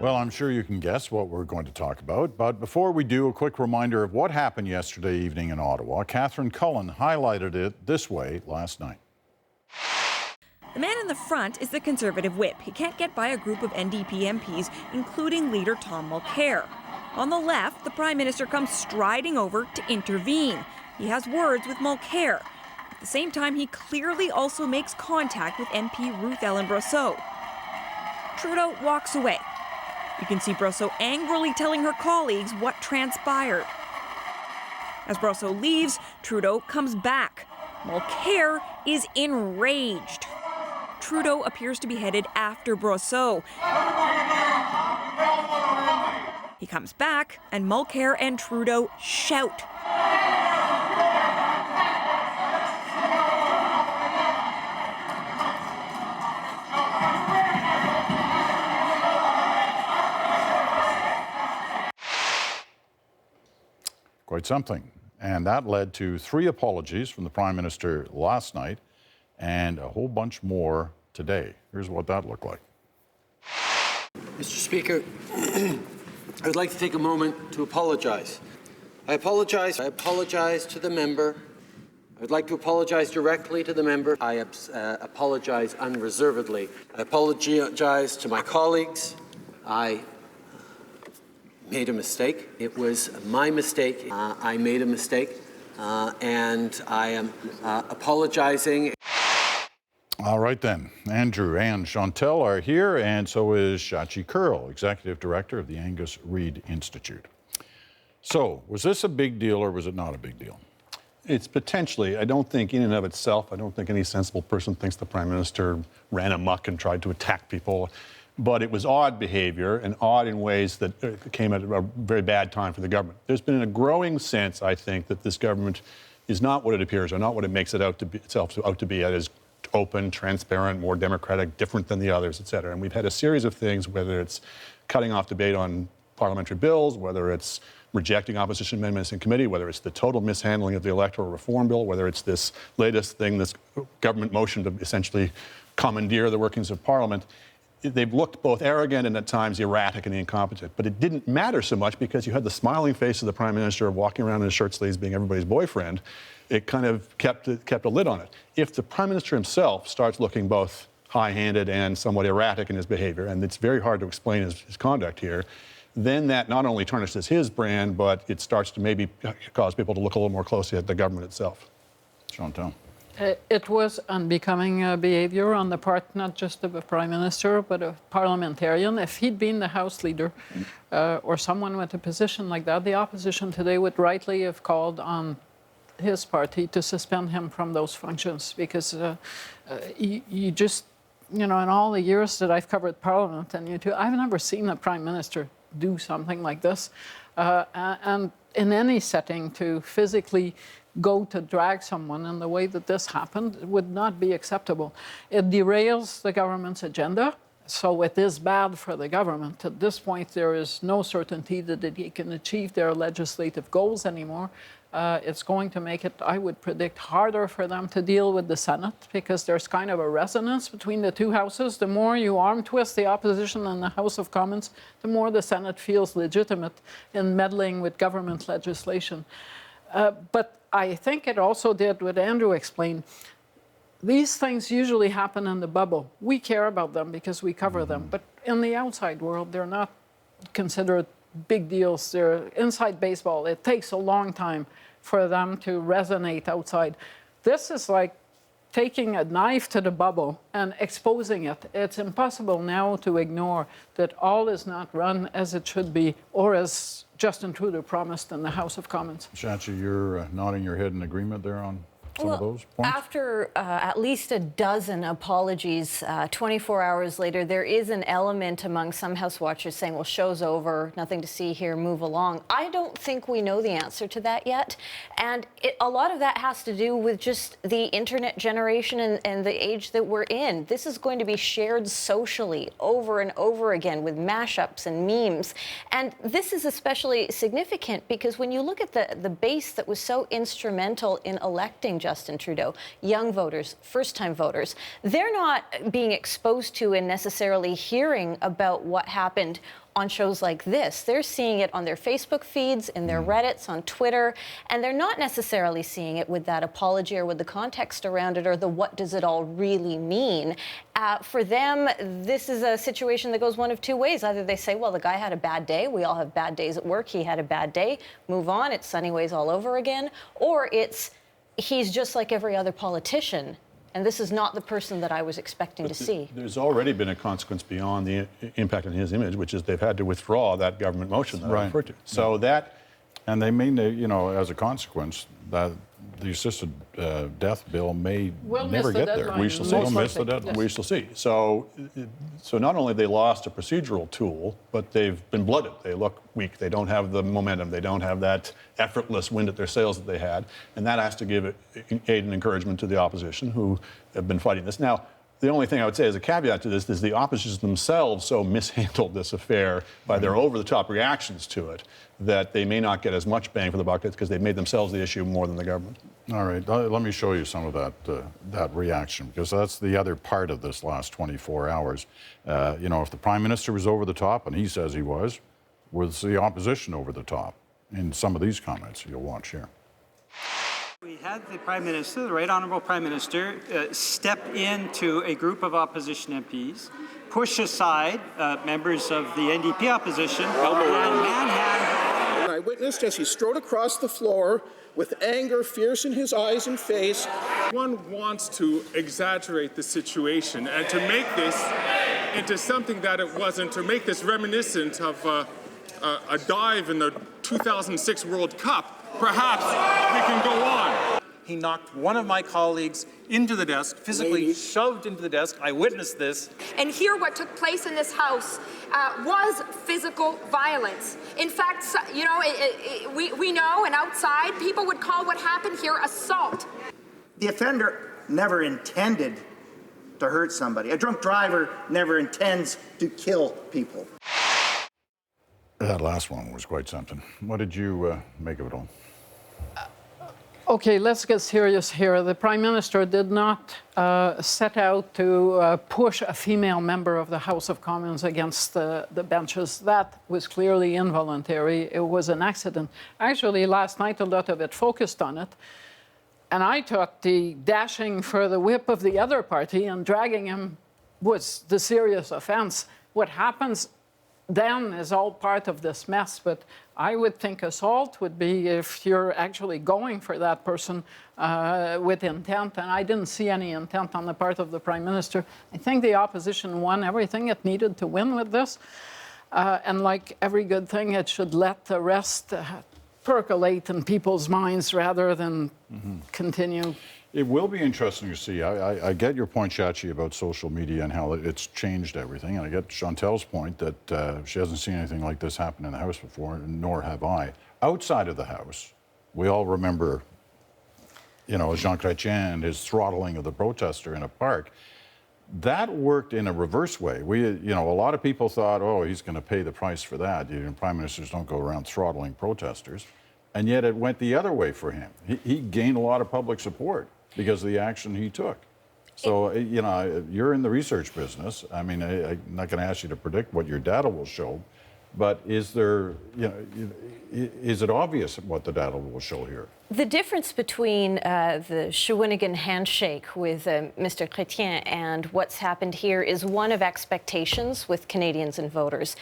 Well, I'm sure you can guess what we're going to talk about, but before we do, a quick reminder of what happened yesterday evening in Ottawa. Catherine Cullen highlighted it this way last night. The man in the front is the Conservative whip. He can't get by a group of NDP MPs, including leader Tom Mulcair. On the left, the Prime Minister comes striding over to intervene. He has words with Mulcair. At the same time, he clearly also makes contact with MP Ruth Ellen Brosseau. Trudeau walks away. You can see Brosseau angrily telling her colleagues what transpired. As Brosseau leaves, Trudeau comes back. Mulcair is enraged. Trudeau appears to be headed after Brosseau. He comes back, and Mulcair and Trudeau shout. Quite something. And that led to 3 apologies from the Prime Minister last night and a whole bunch more today. Here's what that looked like. Mr. Speaker, I would like to take a moment to apologize. I apologize to the member. I would like to apologize directly to the member. I apologize unreservedly. I apologize to my colleagues. I made a mistake. It was my mistake. I made a mistake, and I am apologizing. All right then. Andrew and Chantel are here, and so is Shachi Kurl, Executive Director of the Angus Reid Institute. So, was this a big deal or was it not a big deal? It's potentially. I don't think in and of itself, I don't think any sensible person thinks the Prime Minister ran amok and tried to attack people. But it was odd behavior, and odd in ways that came at a very bad time for the government. There's been a growing sense, I think, that this government is not what it appears, or not what it makes it out to be, itself out to be. It is open, transparent, more democratic, different than the others, et cetera. And we've had a series of things, whether it's cutting off debate on parliamentary bills, whether it's rejecting opposition amendments in committee, whether it's the total mishandling of the electoral reform bill, whether it's this latest thing, this government motion to essentially commandeer the workings of Parliament. They've looked both arrogant and at times erratic and incompetent. But it didn't matter so much because you had the smiling face of the Prime Minister walking around in his shirt sleeves being everybody's boyfriend. It kind of kept a lid on it. If the Prime Minister himself starts looking both high-handed and somewhat erratic in his behavior, and it's very hard to explain his conduct here, then that not only tarnishes his brand, but it starts to maybe cause people to look a little more closely at the government itself. Chantal. It was unbecoming behavior on the part not just of a Prime Minister, but a parliamentarian. If he'd been the House Leader or someone with a position like that, the opposition today would rightly have called on his party to suspend him from those functions, because you just, you know, in all the years that I've covered Parliament, and you too, I've never seen a Prime Minister do something like this. And in any setting, to physically go to drag someone in the way that this happened would not be acceptable. It derails the government's agenda, so it is bad for the government. At this point, there is no certainty that they can achieve their legislative goals anymore. It's going to make it, I would predict, harder for them to deal with the Senate, because there's kind of a resonance between the two houses. The more you arm twist the opposition in the House of Commons, the more the Senate feels legitimate in meddling with government legislation. But I think it also did what Andrew explained. These things usually happen in the bubble. We care about them because we cover them. But in the outside world, they're not considered big deals. They're inside baseball. It takes a long time for them to resonate outside. This is like taking a knife to the bubble and exposing it. It's impossible now to ignore that all is not run as it should be, or as Justin Trudeau promised in the House of Commons. Shachi, you're nodding your head in agreement there on some of those points? After at least a dozen apologies, 24 hours later, there is an element among some House watchers saying, well, show's over, nothing to see here, move along. I don't think we know the answer to that yet. And a lot of that has to do with just the internet generation and the age that we're in. This is going to be shared socially over and over again with mashups and memes. And this is especially significant because when you look at the base that was so instrumental in electing Justin Trudeau, young voters, first-time voters, they're not being exposed to and necessarily hearing about what happened on shows like this. They're seeing it on their Facebook feeds, in their Reddits, on Twitter, and they're not necessarily seeing it with that apology or with the context around it or the what does it all really mean. For them, this is a situation that goes one of two ways. Either they say, well, the guy had a bad day. We all have bad days at work. He had a bad day. Move on. It's sunny ways all over again. Or it's, he's just like every other politician. And this is not the person that I was expecting to see. There's already been a consequence beyond the impact on his image, which is they've had to withdraw that government motion that I referred to. So that... And they may, you know, as a consequence, that the assisted death bill may never get there. We shall see. Miss the deadline. We shall see. So not only have they lost a procedural tool, but they've been blooded. They look weak. They don't have the momentum. They don't have that effortless wind at their sails that they had. And that has to give aid and encouragement to the opposition who have been fighting this. Now, the only thing I would say as a caveat to this is the opposition themselves so mishandled this affair by their over-the-top reactions to it that they may not get as much bang for the buck because they've made themselves the issue more than the government. All right, let me show you some of that reaction, because that's the other part of this last 24 hours. You know, if the Prime Minister was over the top, and he says he was the opposition over the top in some of these comments you'll watch here? We had the Prime Minister, the Right Honourable Prime Minister, step into a group of opposition MPs, push aside members of the NDP opposition, and manhandle. I witnessed as he strode across the floor with anger fierce in his eyes and face. One wants to exaggerate the situation and to make this into something that it wasn't, to make this reminiscent of a dive in the 2006 World Cup. Perhaps we can go on. He knocked one of my colleagues into the desk, physically shoved into the desk. I witnessed this. And here what took place in this House was physical violence. In fact, you know, we know, and outside, people would call what happened here assault. The offender never intended to hurt somebody. A drunk driver never intends to kill people. That last one was quite something. What did you make of it all? Okay, let's get serious here. The Prime Minister did not set out to push a female member of the House of Commons against the benches. That was clearly involuntary. It was an accident. Actually, last night, a lot of it focused on it. And I thought the dashing for the whip of the other party and dragging him was the serious offense. What happens then is all part of this mess, but I would think assault would be if you're actually going for that person with intent, and I didn't see any intent on the part of the Prime Minister. I think the opposition won everything it needed to win with this, and like every good thing, it should let the rest percolate in people's minds rather than continue. It will be interesting to see. I get your point, Shachi, about social media and how it's changed everything. And I get Chantel's point that she hasn't seen anything like this happen in the House before, nor have I. Outside of the House, we all remember, you know, Jean Chrétien and his throttling of the protester in a park. That worked in a reverse way. You know, a lot of people thought, oh, he's going to pay the price for that. You know, prime ministers don't go around throttling protesters. And yet it went the other way for him. He gained a lot of public support because of the action he took. So, you know, you're in the research business. I mean, I'm not going to ask you to predict what your data will show, but is there, you know, is it obvious what the data will show here? The difference between the Shawinigan handshake with Mr. Chrétien and what's happened here is one of expectations with Canadians and voters.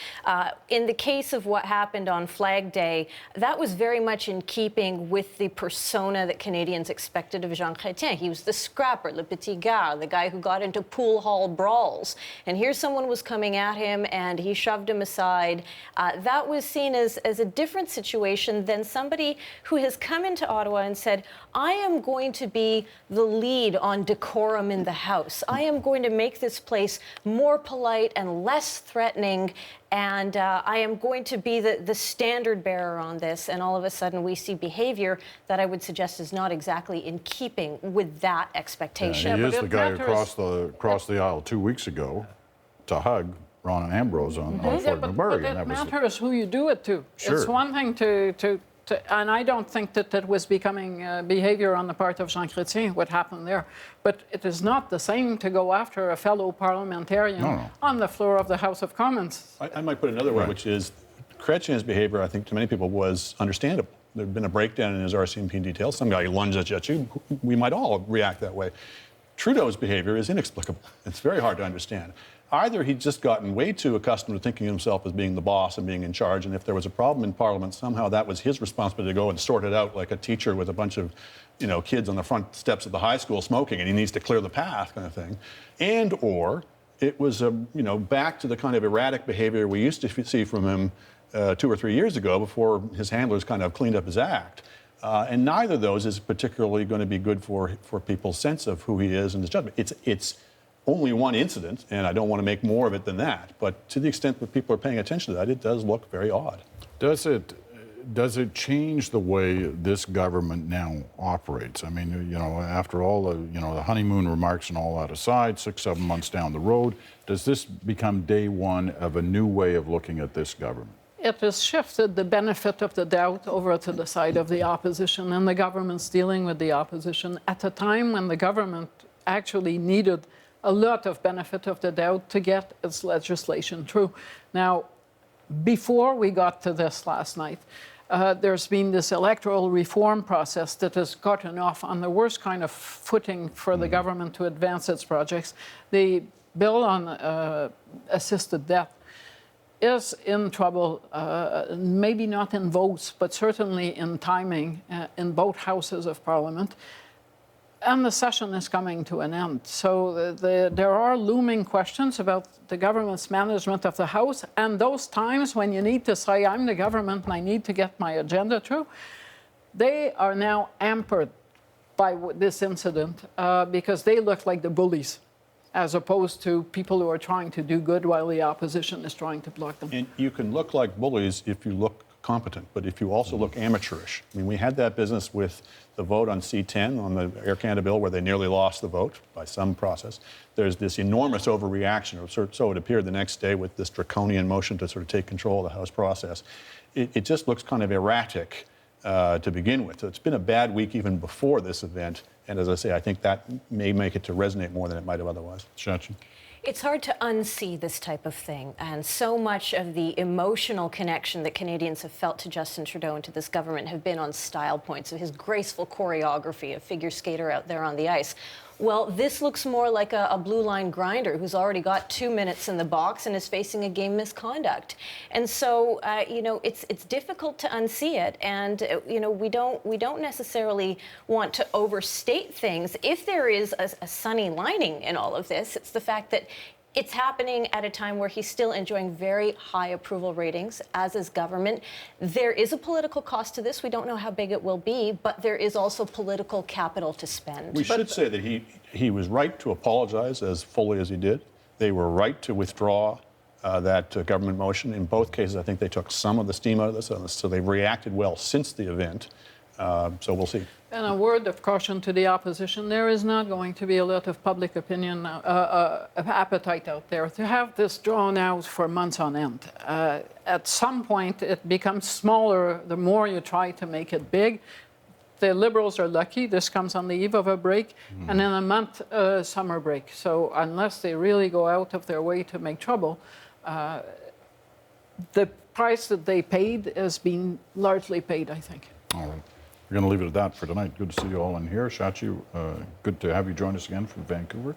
In the case of what happened on Flag Day, that was very much in keeping with the persona that Canadians expected of Jean Chrétien. He was the scrapper, le petit gars, the guy who got into pool hall brawls. And here someone was coming at him and he shoved him aside. That was seen as a different situation than somebody who has come into Ottawa and said, I am going to be the lead on decorum in the House. I am going to make this place more polite and less threatening, and I am going to be the standard bearer on this. And all of a sudden we see behavior that I would suggest is not exactly in keeping with that expectation. Yeah, he is the guy who crossed the aisle 2 weeks ago to hug Ron and Ambrose on Fort McMurray. But it matters who you do it to. Sure. It's one thing to and I don't think that that was becoming behavior on the part of Jean Chrétien, what happened there. But it is not the same to go after a fellow parliamentarian on the floor of the House of Commons. I might put it another way, which is Chrétien's behavior, I think, to many people was understandable. There had been a breakdown in his RCMP details. Some guy lunges at you. We might all react that way. Trudeau's behavior is inexplicable. It's very hard to understand. Either he'd just gotten way too accustomed to thinking of himself as being the boss and being in charge, and if there was a problem in Parliament, somehow that was his responsibility to go and sort it out like a teacher with a bunch of, kids on the front steps of the high school smoking, and he needs to clear the path kind of thing. And or it was, back to the kind of erratic behavior we used to see from him 2 or 3 years ago before his handlers kind of cleaned up his act. And neither of those is particularly going to be good for people's sense of who he is and his judgment. It's only one incident, and I don't want to make more of it than that. But to the extent that people are paying attention to that, it does look very odd. Does it change the way this government now operates? I mean, after all the honeymoon remarks and all that aside, 6-7 months down the road, does this become day one of a new way of looking at this government? It has shifted the benefit of the doubt over to the side of the opposition, and the government's dealing with the opposition at a time when the government actually needed a lot of benefit of the doubt to get its legislation through. Now, before we got to this last night, there's been this electoral reform process that has gotten off on the worst kind of footing for the government to advance its projects. The bill on assisted death is in trouble, maybe not in votes, but certainly in timing in both houses of Parliament. And the session is coming to an end. So there are looming questions about the government's management of the House, and those times when you need to say, I'm the government and I need to get my agenda through, they are now hampered by this incident because they look like the bullies, as opposed to people who are trying to do good while the opposition is trying to block them. And you can look like bullies if you look competent, but if you also look amateurish. I mean, we had that business with the vote on C-10, on the Air Canada bill, where they nearly lost the vote by some process. There's this enormous overreaction, or so it appeared the next day, with this draconian motion to sort of take control of the House process. It just looks kind of erratic to begin with. So it's been a bad week even before this event, and as I say, I think that may make it to resonate more than it might have otherwise. Shachi? It's hard to unsee this type of thing, and so much of the emotional connection that Canadians have felt to Justin Trudeau and to this government have been on style points of his graceful choreography, a figure skater out there on the ice. Well, this looks more like a blue line grinder who's already got 2 minutes in the box and is facing a game misconduct. And so, it's difficult to unsee it. And, we don't necessarily want to overstate things. If there is a sunny lining in all of this, it's the fact that it's happening at a time where he's still enjoying very high approval ratings, as is government. There is a political cost to this. We don't know how big it will be, but there is also political capital to spend. We should say that he was right to apologize as fully as he did. They were right to withdraw that government motion. In both cases, I think they took some of the steam out of this, so they've reacted well since the event. So we'll see. And a word of caution to the opposition, there is not going to be a lot of public opinion appetite out there to have this drawn out for months on end. At some point, it becomes smaller the more you try to make it big. The Liberals are lucky. This comes on the eve of a break, and in a month, summer break. So unless they really go out of their way to make trouble, the price that they paid has been largely paid, I think. All right. We're going to leave it at that for tonight. Good to see you all in here. Shachi, good to have you join us again from Vancouver.